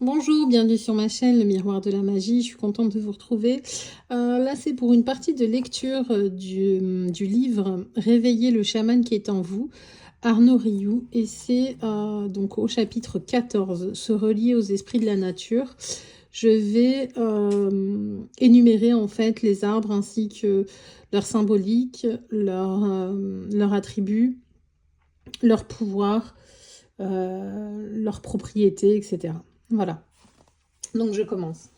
Bonjour, bienvenue sur ma chaîne, le miroir de la magie. Je suis contente de vous retrouver. Là, c'est pour une partie de lecture du livre Réveiller le chaman qui est en vous, Arnaud Rioux. Et c'est donc au chapitre 14, se relier aux esprits de la nature. Je vais énumérer en fait les arbres ainsi que leur symbolique, leur attribut, leur pouvoir, leurs propriétés, etc. Voilà. Donc je commence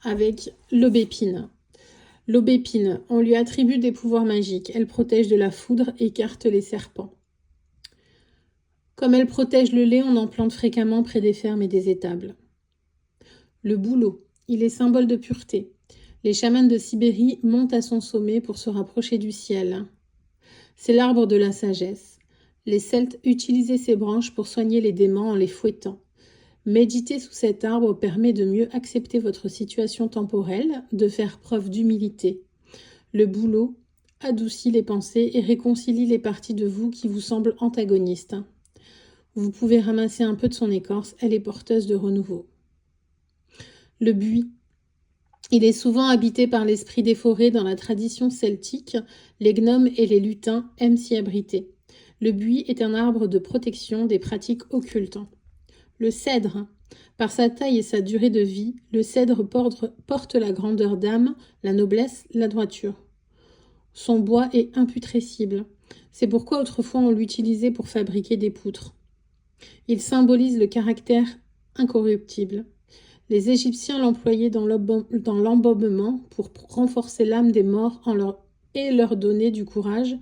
avec l'aubépine. L'aubépine, on lui attribue des pouvoirs magiques. Elle protège de la foudre, écarte les serpents. Comme elle protège le lait, on en plante fréquemment près des fermes et des étables. Le bouleau, il est symbole de pureté. Les chamans de Sibérie montent à son sommet pour se rapprocher du ciel. C'est l'arbre de la sagesse. Les Celtes utilisaient ses branches pour soigner les démons en les fouettant. Méditer sous cet arbre permet de mieux accepter votre situation temporelle, de faire preuve d'humilité. Le bouleau adoucit les pensées et réconcilie les parties de vous qui vous semblent antagonistes. Vous pouvez ramasser un peu de son écorce, elle est porteuse de renouveau. Le buis. Il est souvent habité par l'esprit des forêts dans la tradition celtique. Les gnomes et les lutins aiment s'y abriter. Le buis est un arbre de protection des pratiques occultes. Le cèdre. Par sa taille et sa durée de vie, le cèdre porte la grandeur d'âme, la noblesse, la droiture. Son bois est imputrescible. C'est pourquoi autrefois on l'utilisait pour fabriquer des poutres. Il symbolise le caractère incorruptible. Les Égyptiens l'employaient dans l'embaumement pour renforcer l'âme des morts et leur donner du courage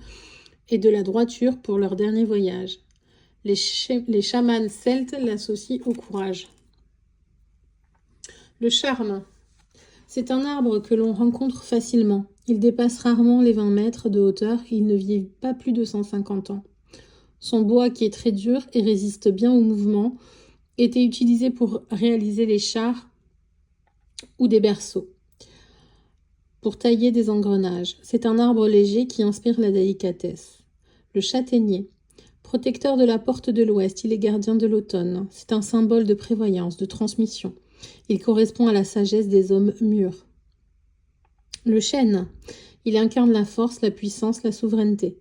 et de la droiture pour leur dernier voyage. Les chamans celtes l'associent au courage. Le charme. C'est un arbre que l'on rencontre facilement. Il dépasse rarement les 20 mètres de hauteur et il ne vit pas plus de 150 ans. Son bois, qui est très dur et résiste bien au mouvement, était utilisé pour réaliser les chars ou des berceaux, pour tailler des engrenages. C'est un arbre léger qui inspire la délicatesse. Le châtaignier. Protecteur de la porte de l'Ouest, il est gardien de l'automne. C'est un symbole de prévoyance, de transmission. Il correspond à la sagesse des hommes mûrs. Le chêne, il incarne la force, la puissance, la souveraineté.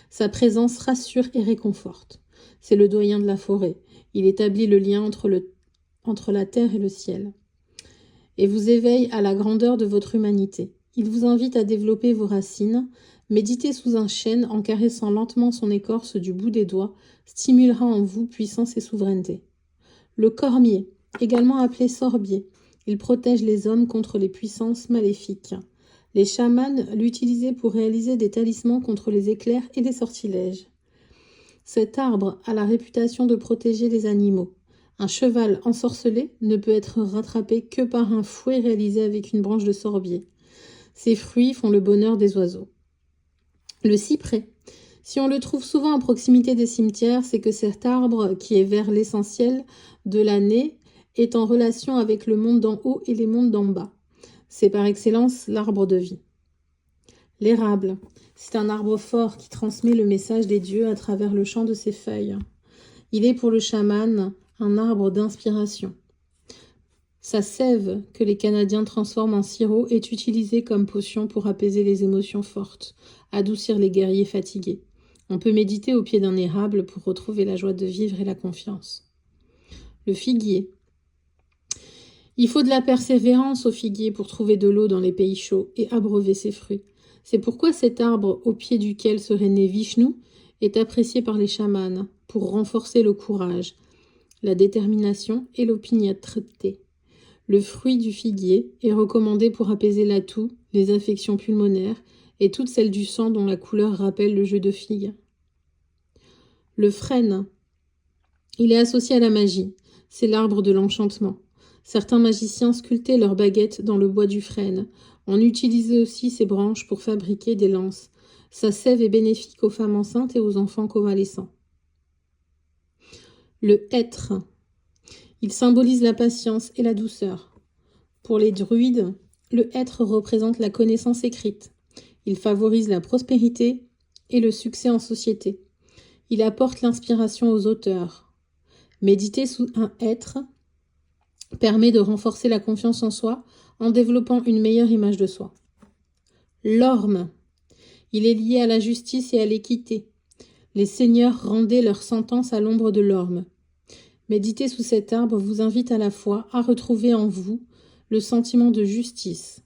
Sa présence rassure et réconforte. C'est le doyen de la forêt. Il établit le lien entre la terre et le ciel. Et vous éveille à la grandeur de votre humanité. Il vous invite à développer vos racines. Méditer sous un chêne en caressant lentement son écorce du bout des doigts stimulera en vous puissance et souveraineté. Le cormier, également appelé sorbier, il protège les hommes contre les puissances maléfiques. Les chamans l'utilisaient pour réaliser des talismans contre les éclairs et les sortilèges. Cet arbre a la réputation de protéger les animaux. Un cheval ensorcelé ne peut être rattrapé que par un fouet réalisé avec une branche de sorbier. Ses fruits font le bonheur des oiseaux. Le cyprès. Si on le trouve souvent à proximité des cimetières, c'est que cet arbre, qui est vers l'essentiel de l'année, est en relation avec le monde d'en haut et les mondes d'en bas. C'est par excellence l'arbre de vie. L'érable. C'est un arbre fort qui transmet le message des dieux à travers le chant de ses feuilles. Il est pour le chaman un arbre d'inspiration. Sa sève, que les Canadiens transforment en sirop, est utilisée comme potion pour apaiser les émotions fortes, adoucir les guerriers fatigués. On peut méditer au pied d'un érable pour retrouver la joie de vivre et la confiance. Le figuier. Il faut de la persévérance au figuier pour trouver de l'eau dans les pays chauds et abreuver ses fruits. C'est pourquoi cet arbre, au pied duquel serait né Vishnu, est apprécié par les chamans pour renforcer le courage, la détermination et l'opiniâtreté. Le fruit du figuier est recommandé pour apaiser la toux, les affections pulmonaires et toutes celles du sang dont la couleur rappelle le jeu de figue. Le frêne. Il est associé à la magie. C'est l'arbre de l'enchantement. Certains magiciens sculptaient leurs baguettes dans le bois du frêne. On utilisait aussi ses branches pour fabriquer des lances. Sa sève est bénéfique aux femmes enceintes et aux enfants convalescents. Le hêtre. Il symbolise la patience et la douceur. Pour les druides, le hêtre représente la connaissance écrite. Il favorise la prospérité et le succès en société. Il apporte l'inspiration aux auteurs. Méditer sous un hêtre permet de renforcer la confiance en soi en développant une meilleure image de soi. L'orme. Il est lié à la justice et à l'équité. Les seigneurs rendaient leur sentence à l'ombre de l'orme. Méditer sous cet arbre vous invite à la fois à retrouver en vous le sentiment de justice,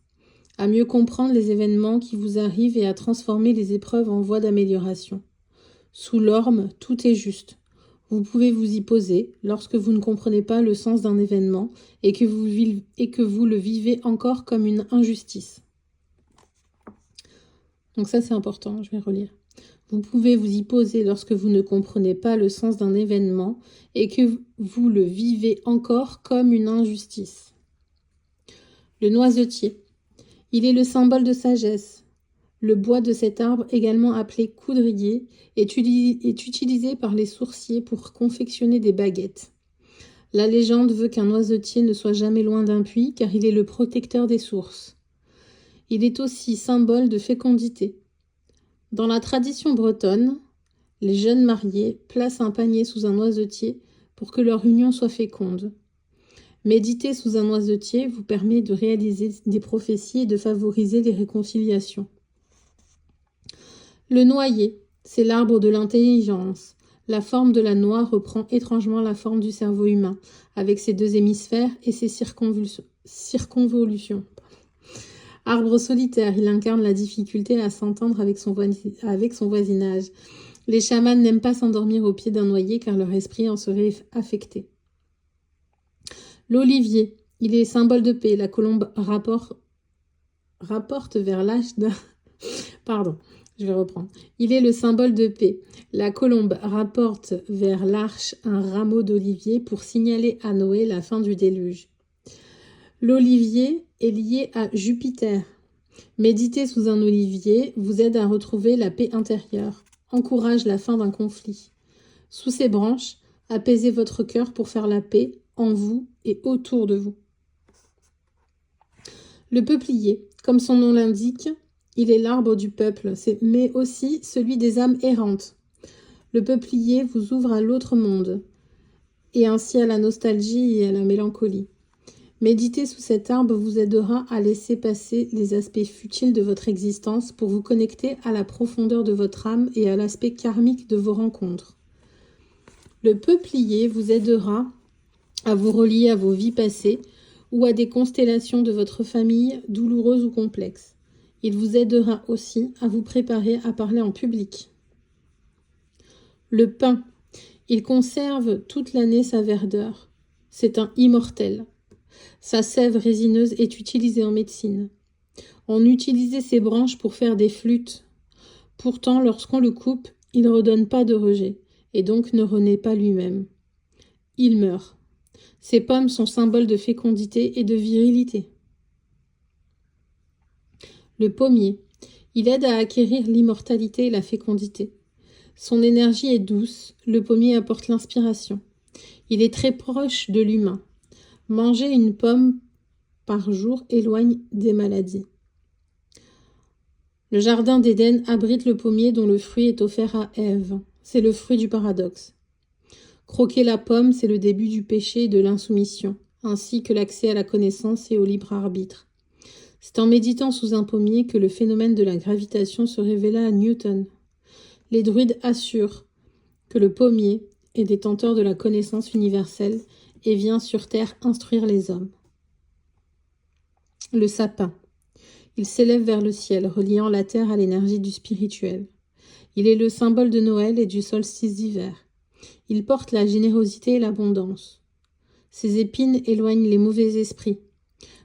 à mieux comprendre les événements qui vous arrivent et à transformer les épreuves en voie d'amélioration. Sous l'orme, tout est juste. Vous pouvez vous y poser lorsque vous ne comprenez pas le sens d'un événement et que vous le vivez encore comme une injustice. Donc ça, c'est important, je vais relire. Vous pouvez vous y poser lorsque vous ne comprenez pas le sens d'un événement et que vous le vivez encore comme une injustice. Le noisetier. Il est le symbole de sagesse. Le bois de cet arbre, également appelé coudrier, est utilisé par les sourciers pour confectionner des baguettes. La légende veut qu'un noisetier ne soit jamais loin d'un puits car il est le protecteur des sources. Il est aussi symbole de fécondité. Dans la tradition bretonne, les jeunes mariés placent un panier sous un noisetier pour que leur union soit féconde. Méditer sous un noisetier vous permet de réaliser des prophéties et de favoriser les réconciliations. Le noyer, c'est l'arbre de l'intelligence. La forme de la noix reprend étrangement la forme du cerveau humain, avec ses deux hémisphères et ses circonvolutions. Arbre solitaire, il incarne la difficulté à s'entendre avec son voisinage. Les chamans n'aiment pas s'endormir au pied d'un noyer car leur esprit en serait affecté. L'olivier, il est symbole de paix. La colombe rapporte vers l'âge d'un... Pardon, je vais reprendre. Il est le symbole de paix. La colombe rapporte vers l'arche un rameau d'olivier pour signaler à Noé la fin du déluge. L'olivier est lié à Jupiter. Méditer sous un olivier vous aide à retrouver la paix intérieure, encourage la fin d'un conflit. Sous ses branches, apaisez votre cœur pour faire la paix en vous et autour de vous. Le peuplier, comme son nom l'indique, il est l'arbre du peuple, mais aussi celui des âmes errantes. Le peuplier vous ouvre à l'autre monde, et ainsi à la nostalgie et à la mélancolie. Méditer sous cet arbre vous aidera à laisser passer les aspects futiles de votre existence pour vous connecter à la profondeur de votre âme et à l'aspect karmique de vos rencontres. Le peuplier vous aidera à vous relier à vos vies passées ou à des constellations de votre famille douloureuses ou complexes. Il vous aidera aussi à vous préparer à parler en public. Le pin, il conserve toute l'année sa verdeur. C'est un immortel. Sa sève résineuse est utilisée en médecine. On utilisait ses branches pour faire des flûtes. Pourtant, lorsqu'on le coupe, il ne redonne pas de rejet, et donc ne renaît pas lui-même. Il meurt. Ces pommes sont symboles de fécondité et de virilité. Le pommier. Il aide à acquérir l'immortalité et la fécondité. Son énergie est douce, le pommier apporte l'inspiration. Il est très proche de l'humain. Manger une pomme par jour éloigne des maladies. Le jardin d'Éden abrite le pommier dont le fruit est offert à Ève. C'est le fruit du paradoxe. Croquer la pomme, c'est le début du péché et de l'insoumission, ainsi que l'accès à la connaissance et au libre arbitre. C'est en méditant sous un pommier que le phénomène de la gravitation se révéla à Newton. Les druides assurent que le pommier est détenteur de la connaissance universelle et vient sur terre instruire les hommes. Le sapin. Il s'élève vers le ciel, reliant la terre à l'énergie du spirituel. Il est le symbole de Noël et du solstice d'hiver. Il porte la générosité et l'abondance. Ses épines éloignent les mauvais esprits.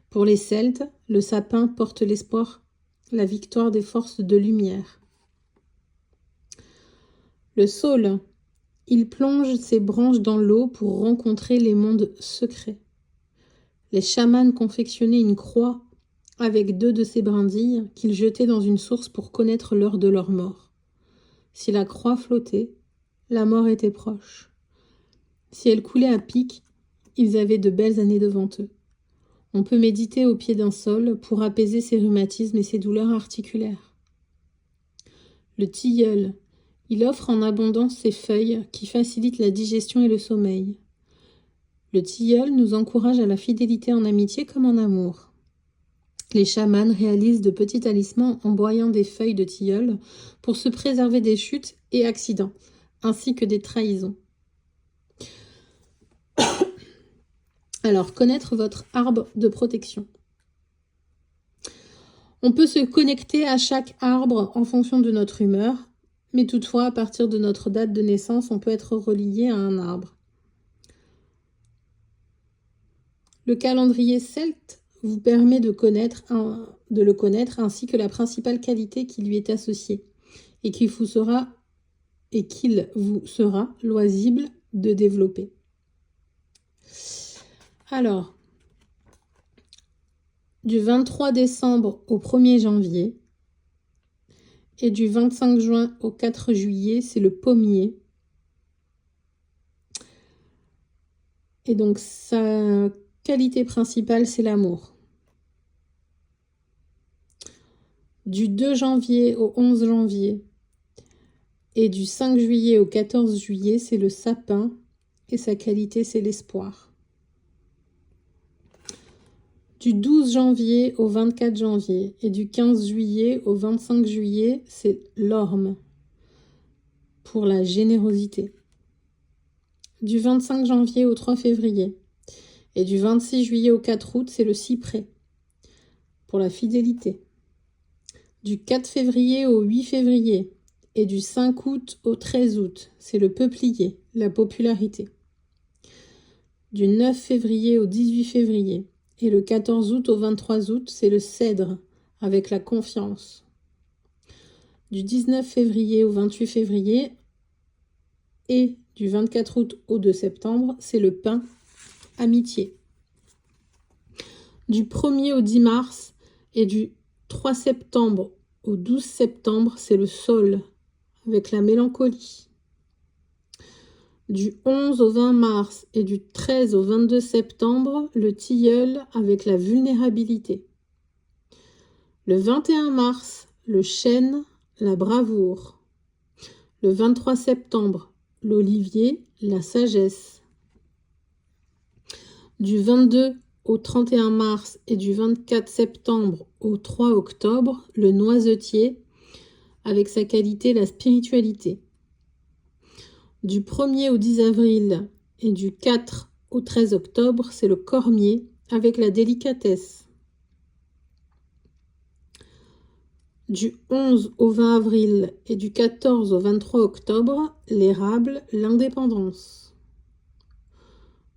Pour les Celtes, le sapin porte l'espoir, la victoire des forces de lumière. Le saule. Il plonge ses branches dans l'eau pour rencontrer les mondes secrets. Les chamans confectionnaient une croix avec 2 de ces brindilles qu'ils jetaient dans une source pour connaître l'heure de leur mort. Si la croix flottait, la mort était proche. Si elle coulait à pic, ils avaient de belles années devant eux. On peut méditer au pied d'un saule pour apaiser ses rhumatismes et ses douleurs articulaires. Le tilleul. Il offre en abondance ses feuilles qui facilitent la digestion et le sommeil. Le tilleul nous encourage à la fidélité en amitié comme en amour. Les chamans réalisent de petits talismans en broyant des feuilles de tilleul pour se préserver des chutes et accidents, ainsi que des trahisons. Alors, connaître votre arbre de protection. On peut se connecter à chaque arbre en fonction de notre humeur, mais toutefois, à partir de notre date de naissance, on peut être relié à un arbre. Le calendrier celte vous permet de le connaître ainsi que la principale qualité qui lui est associée et qu'il vous sera loisible de développer. Alors, du 23 décembre au 1er janvier et du 25 juin au 4 juillet, c'est le pommier. Et donc, sa qualité principale, c'est l'amour. Du 2 janvier au 11 janvier et du 5 juillet au 14 juillet, c'est le sapin et sa qualité, c'est l'espoir. Du 12 janvier au 24 janvier et du 15 juillet au 25 juillet, c'est l'orme pour la générosité. Du 25 janvier au 3 février et du 26 juillet au 4 août, c'est le cyprès pour la fidélité. Du 4 février au 8 février et du 5 août au 13 août, c'est le peuplier, la popularité. Du 9 février au 18 février et le 14 août au 23 août, c'est le cèdre, avec la confiance. Du 19 février au 28 février et du 24 août au 2 septembre, c'est le pin, amitié. Du 1er au 10 mars et du 3 septembre au 12 septembre, c'est le saule, avec la mélancolie. Du 11 au 20 mars et du 13 au 22 septembre, le tilleul avec la vulnérabilité. Le 21 mars, le chêne, la bravoure. Le 23 septembre, l'olivier, la sagesse. Du 22 au 31 mars et du 24 septembre au 3 octobre, le noisetier, avec sa qualité, la spiritualité. Du 1er au 10 avril et du 4 au 13 octobre, c'est le cormier avec la délicatesse. Du 11 au 20 avril et du 14 au 23 octobre, l'érable, l'indépendance.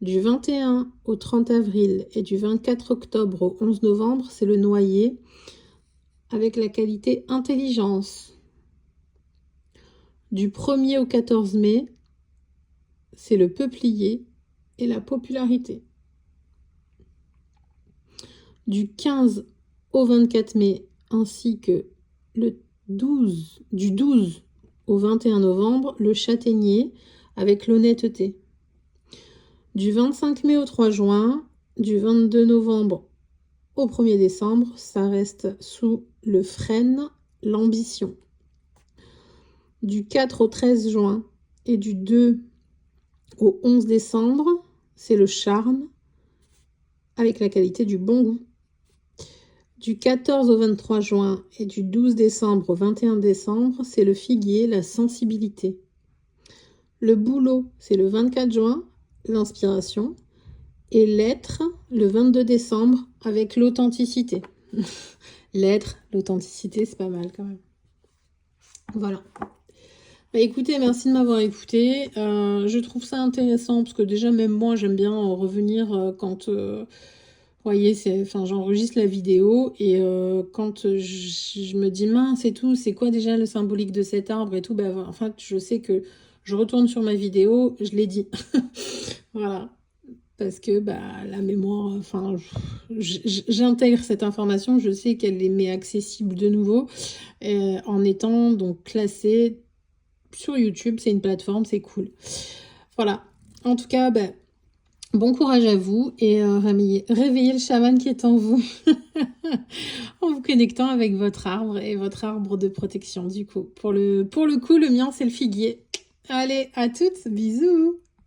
Du 21 au 30 avril et du 24 octobre au 11 novembre, c'est le noyer avec la qualité intelligence. Du 1er au 14 mai, c'est le peuplier et la popularité. Du 15 au 24 mai, ainsi que du 12 au 21 novembre, le châtaignier avec l'honnêteté. Du 25 mai au 3 juin, du 22 novembre au 1er décembre, ça reste sous le frêne, l'ambition. Du 4 au 13 juin et du 2 au 11 décembre, c'est le charme avec la qualité du bon goût. Du 14 au 23 juin et du 12 décembre au 21 décembre, c'est le figuier, la sensibilité. Le bouleau, c'est le 24 juin, l'inspiration. Et l'être, le 22 décembre, avec l'authenticité. L'être, l'authenticité, c'est pas mal quand même. Voilà. Bah écoutez, merci de m'avoir écouté. Je trouve ça intéressant parce que déjà même moi j'aime bien revenir quand voyez, j'enregistre la vidéo et quand je me dis mince c'est tout, c'est quoi déjà le symbolique de cet arbre et tout, en fait je sais que je retourne sur ma vidéo, je l'ai dit. Voilà. Parce que la mémoire, j'intègre cette information, je sais qu'elle m'est accessible de nouveau en étant donc classée sur YouTube, c'est une plateforme, c'est cool. Voilà, en tout cas, bon courage à vous et réveillez le chaman qui est en vous en vous connectant avec votre arbre et votre arbre de protection du coup. Pour le coup, le mien, c'est le figuier. Allez, à toutes, bisous!